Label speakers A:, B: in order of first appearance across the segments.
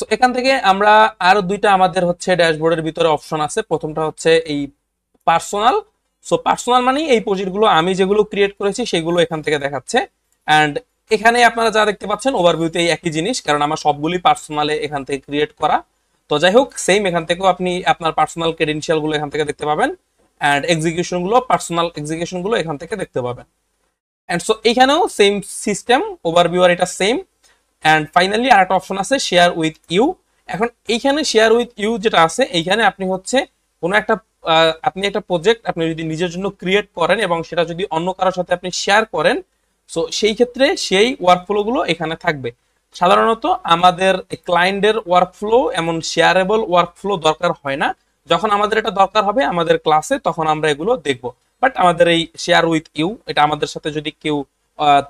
A: So এখান থেকে আমরা আরো দুইটা আমাদের হচ্ছে ড্যাশবোর্ডের ভিতরে অপশন আছে। প্রথমটা হচ্ছে এই পার্সোনাল। সো পার্সোনাল মানে এই প্রজেক্টগুলো আমি যেগুলো ক্রিয়েট করেছি সেগুলো এখান থেকে দেখাচ্ছে। অ্যান্ড এখানে আপনারা যা দেখতে পাচ্ছেন ওভারভিউতে এই একই জিনিস, কারণ আমার সবগুলি পার্সোনালে এখান থেকে ক্রিয়েট করা। তো যাই হোক, সেম এখান থেকেও আপনি আপনার পার্সোনাল ক্রেডেনশিয়াল গুলো এখান থেকে দেখতে পাবেন, অ্যান্ড এক্সিকিউশন গুলো, পার্সোনাল এক্সিকিউশন গুলো এখান থেকে দেখতে পাবেন। অ্যান্ড সো এইখানেও সেম সিস্টেম, ওভারভিউ আর এটা সেম। অ্যান্ড ফাইনালি আরেকটা অপশন আছে শেয়ার উইথ ইউ। এখন এইখানে শেয়ার উইথ ইউ যেটা আছে, এইখানে আপনি হচ্ছে কোনো একটা আপনি একটা প্রজেক্ট আপনি যদি নিজের জন্য ক্রিয়েট করেন এবং সেটা যদি অন্য কারোর সাথে আপনি শেয়ার করেন, সো সেই ক্ষেত্রে সেই ওয়ার্কফ্লো গুলো এখানে থাকবে। সাধারণত আমাদের ক্লায়েন্টের ওয়ার্কফ্লো এমন শেয়ারেবল ওয়ার্কফ্লো দরকার হয় না। যখন আমাদের এটা দরকার হবে আমাদের ক্লাসে, তখন আমরা এগুলো দেখব। বাট আমাদের এই শেয়ার উইথ ইউ, এটা আমাদের সাথে যদি কেউ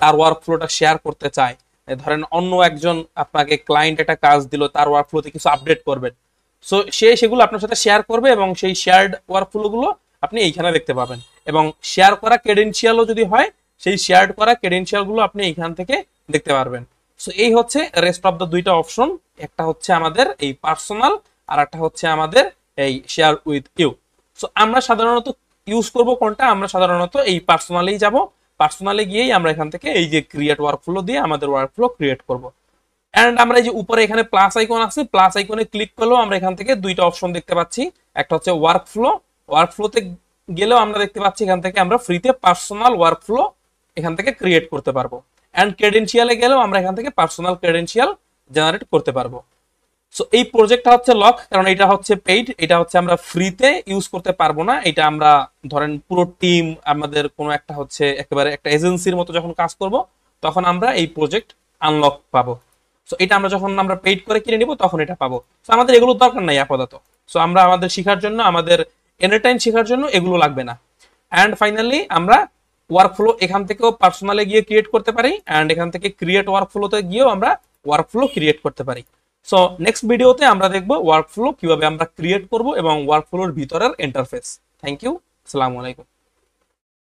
A: তার ওয়ার্কফ্লোটা শেয়ার করতে চায়, ধরেন অন্য একজন আপনাকে ক্লায়েন্ট একটা কাজ দিল, তার ওয়ার্কফ্লোতে কিছু আপডেট করবেন, সো সে সেগুলো আপনার সাথে শেয়ার করবে এবং সেই শেয়ার্ড ওয়ার্কফ্লো গুলো আপনি এইখানে দেখতে পাবেন। এবং শেয়ার করা ক্রেডেনশিয়ালও যদি হয়, সেই শেয়ার করা ক্রেডেনশিয়াল গুলো আপনি এইখান থেকে দেখতে পারবেন। সো এই হচ্ছে রেস্ট অফ দ্য দুইটা অপশন। একটা হচ্ছে আমাদের এই পার্সোনাল, আর একটা হচ্ছে আমাদের এই শেয়ার উইথ ইউ। সো আমরা সাধারণত ইউজ করব কোনটা? আমরা সাধারণত এই পার্সোনালেই যাব। পার্সোনালে গিয়েই আমরা এখান থেকে এই যে ক্রিয়েট ওয়ার্কফ্লো দিয়ে আমাদের ওয়ার্কফ্লো ক্রিয়েট করব। এন্ড আমরা এই যে উপরে এখানে প্লাস আইকন আছে, প্লাস আইকনে ক্লিক করলেও আমরা এখান থেকে দুইটা অপশন দেখতে পাচ্ছি। একটা হচ্ছে ওয়ার্কফ্লো, ওয়ার্কফ্লোতে গেলেও আমরা দেখতে পাচ্ছি এখান থেকে আমরা ফ্রিতে পার্সোনাল ওয়ার্কফ্লো এখান থেকে ক্রিয়েট করতে পারবো। এন্ড ক্রেডেনশিয়ালে গেলেও আমরা এখান থেকে পার্সোনাল ক্রেডেনশিয়াল জেনারেট করতে পারবো। সো এই প্রজেক্টটা হচ্ছে লক, কারণ এটা হচ্ছে পেইড, এটা হচ্ছে আমরা ফ্রিতে ইউজ করতে পারবো না। এটা আমরা ধরেন পুরো টিম, আমাদের কোনো একটা হচ্ছে একেবারে একটা এজেন্সির মতো যখন কাজ করব, তখন আমরা এই প্রজেক্ট আনলক পাবো। সো এটা আমরা যখন আমরা পেইড করে কিনে নিব তখন এটা পাবো। সো আমাদের এগুলো দরকার নাই আপাতত। সো আমরা আমাদের শেখার জন্য, আমাদের এন্টারটেইন শেখার জন্য এগুলো লাগবে না। অ্যান্ড ফাইনালি আমরা ওয়ার্কফ্লো এখান থেকেও পার্সোনালে গিয়ে ক্রিয়েট করতে পারি, অ্যান্ড এখান থেকে ক্রিয়েট ওয়ার্কফ্লোতে গিয়েও আমরা ওয়ার্কফ্লো ক্রিয়েট করতে পারি। সো নেক্সট ভিডিওতে আমরা দেখব ওয়ার্কফ্লো কিভাবে আমরা ক্রিয়েট করব এবং ওয়ার্কফ্লোর ভিতরের ইন্টারফেস। থ্যাংক ইউ, আসসালামু আলাইকুম।